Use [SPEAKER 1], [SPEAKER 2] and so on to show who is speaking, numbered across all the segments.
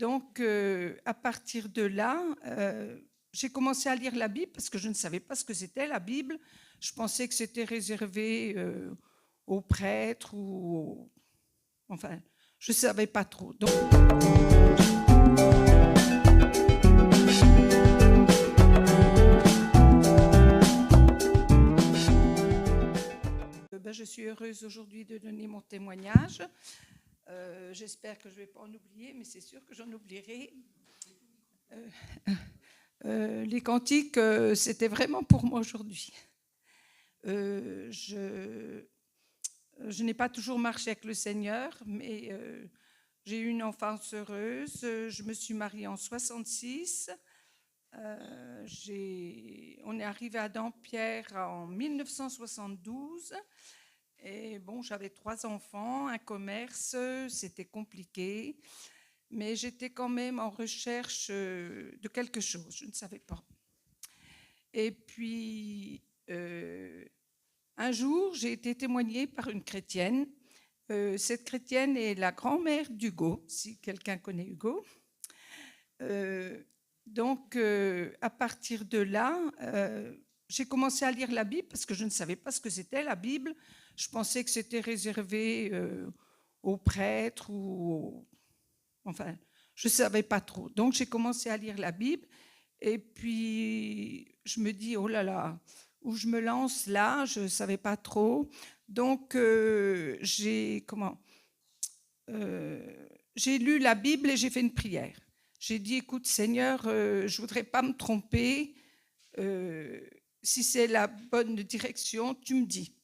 [SPEAKER 1] Donc, à partir de là, j'ai commencé à lire la Bible parce que je ne savais pas ce que c'était la Bible. Je pensais que c'était réservé aux prêtres enfin, je ne savais pas trop. Donc, je suis heureuse aujourd'hui de donner mon témoignage. J'espère que je ne vais pas en oublier, mais c'est sûr que j'en oublierai. Les cantiques, c'était vraiment pour moi aujourd'hui. Je n'ai pas toujours marché avec le Seigneur, mais j'ai eu une enfance heureuse. Je me suis mariée en 1966. On est arrivé à Dampierre en 1972. Et bon, j'avais 3 enfants, un commerce, c'était compliqué. Mais j'étais quand même en recherche de quelque chose, je ne savais pas. Et puis, un jour, j'ai été témoignée par une chrétienne. Cette chrétienne est la grand-mère d'Hugo, si quelqu'un connaît Hugo. Donc, à partir de là, j'ai commencé à lire la Bible parce que je ne savais pas ce que c'était la Bible. Je pensais que c'était réservé aux prêtres enfin, je ne savais pas trop. Donc, j'ai commencé à lire la Bible et puis je me dis, oh là là, où je me lance là, je ne savais pas trop. Donc, j'ai lu la Bible et j'ai fait une prière. J'ai dit, écoute Seigneur, je ne voudrais pas me tromper. Si c'est la bonne direction, tu me dis.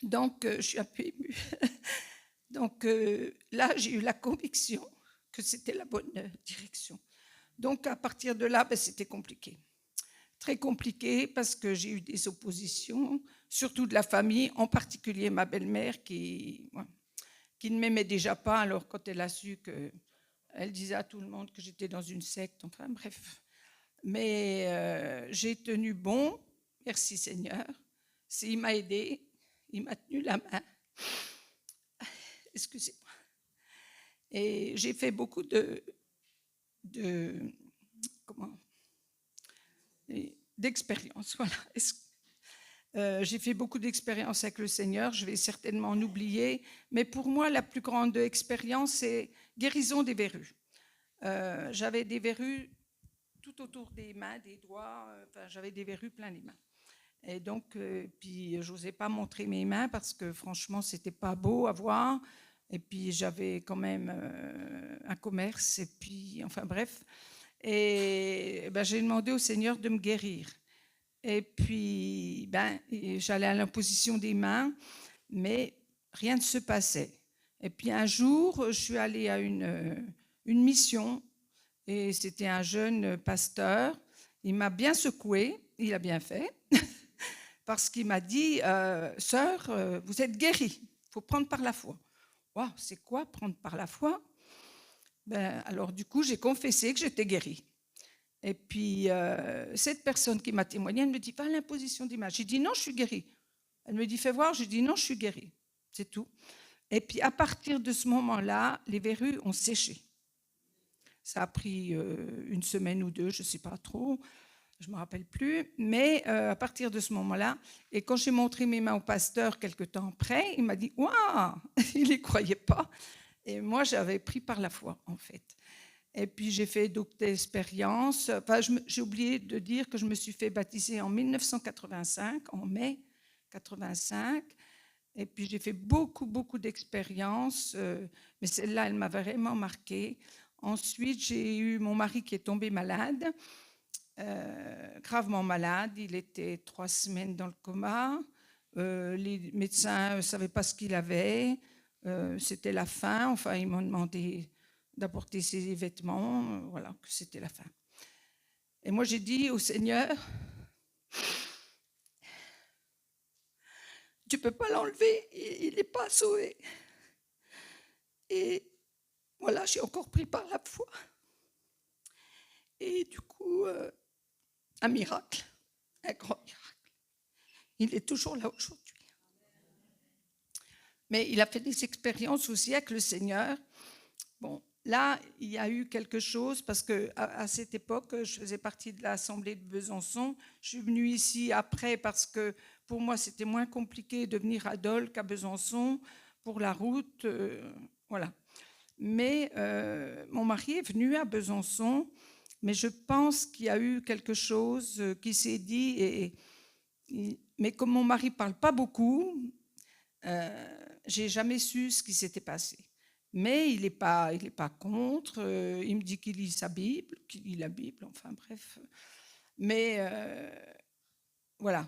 [SPEAKER 1] Donc, je suis un peu émue. Donc, là, j'ai eu la conviction que c'était la bonne direction. Donc, à partir de là, c'était compliqué. Très compliqué parce que j'ai eu des oppositions, surtout de la famille, en particulier ma belle-mère qui ne m'aimait déjà pas. Alors, quand elle a su qu'elle disait à tout le monde que j'étais dans une secte, enfin bref. Mais j'ai tenu bon, merci Seigneur. Il m'a aidé, il m'a tenu la main. Excusez-moi. Et j'ai fait beaucoup d'expériences. Voilà. J'ai fait beaucoup d'expériences avec le Seigneur, je vais certainement en oublier, mais pour moi, la plus grande expérience, c'est guérison des verrues. J'avais des verrues tout autour des mains, des doigts, j'avais des verrues plein les mains. Et donc, puis je n'osais pas montrer mes mains parce que franchement, c'était pas beau à voir. Et puis j'avais quand même un commerce, et puis, enfin bref. Et j'ai demandé au Seigneur de me guérir. Et puis, j'allais à l'imposition des mains, mais rien ne se passait. Et puis un jour, je suis allée à une mission, et c'était un jeune pasteur. Il m'a bien secoué, il a bien fait, parce qu'il m'a dit, sœur, vous êtes guérie, il faut prendre par la foi. Wow, c'est quoi prendre par la foi? Alors du coup, j'ai confessé que j'étais guérie. Et puis, cette personne qui m'a témoigné, elle me dit, va à l'imposition des mains. J'ai dit, non, je suis guérie. Elle me dit, fais voir. J'ai dit, non, je suis guérie. C'est tout. Et puis, à partir de ce moment-là, les verrues ont séché. Ça a pris une semaine ou 2, je ne sais pas trop, je ne me rappelle plus. Mais à partir de ce moment-là, et quand j'ai montré mes mains au pasteur quelque temps après, il m'a dit, waouh, il n'y croyait pas. Et moi, j'avais pris par la foi, en fait. Et puis, j'ai fait d'autres expériences. J'ai oublié de dire que je me suis fait baptiser en 1985, en mai 85. Et puis, j'ai fait beaucoup d'expériences. Mais celle-là, elle m'a vraiment marquée. Ensuite, j'ai eu mon mari qui est tombé malade, gravement malade. Il était 3 semaines dans le coma. Les médecins ne savaient pas ce qu'il avait. C'était la fin. Enfin, ils m'ont demandé d'apporter ses vêtements, voilà, que c'était la fin. Et moi, j'ai dit au Seigneur, tu ne peux pas l'enlever, il n'est pas sauvé. Et voilà, j'ai encore pris par la foi. Et du coup, un miracle, un grand miracle. Il est toujours là aujourd'hui. Mais il a fait des expériences aussi avec le Seigneur. Bon, là, il y a eu quelque chose, parce qu'à cette époque, je faisais partie de l'Assemblée de Besançon. Je suis venue ici après parce que pour moi, c'était moins compliqué de venir à Dole qu'à Besançon pour la route. Voilà. Mais mon mari est venu à Besançon, mais je pense qu'il y a eu quelque chose qui s'est dit. Mais comme mon mari ne parle pas beaucoup, je n'ai jamais su ce qui s'était passé. Mais il n'est pas contre. Il me dit qu'il lit sa Bible, qu'il lit la Bible, enfin bref. Mais voilà,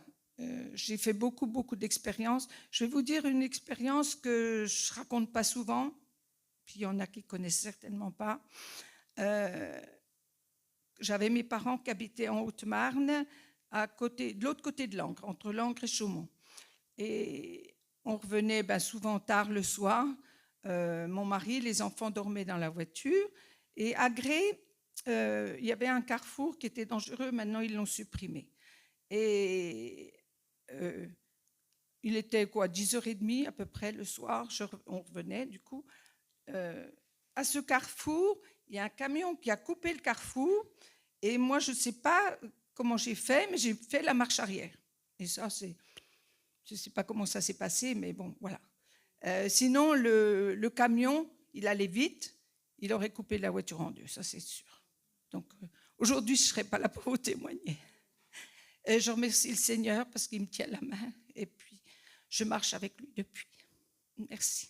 [SPEAKER 1] j'ai fait beaucoup d'expériences. Je vais vous dire une expérience que je ne raconte pas souvent, puis il y en a qui ne connaissent certainement pas. J'avais mes parents qui habitaient en Haute-Marne, de l'autre côté de Langres, entre Langres et Chaumont. Et on revenait souvent tard le soir. Mon mari, les enfants dormaient dans la voiture. Et à Gré, il y avait un carrefour qui était dangereux. Maintenant, ils l'ont supprimé. Et il était 10h30 à peu près le soir. On revenait du coup. À ce carrefour, il y a un camion qui a coupé le carrefour. Et moi, je ne sais pas comment j'ai fait, mais j'ai fait la marche arrière. Et ça, je ne sais pas comment ça s'est passé, mais bon, voilà. Sinon, le camion, il allait vite, il aurait coupé la voiture en deux, ça c'est sûr. Donc, aujourd'hui, je ne serai pas là pour vous témoigner. Et je remercie le Seigneur parce qu'il me tient la main et puis je marche avec lui depuis. Merci.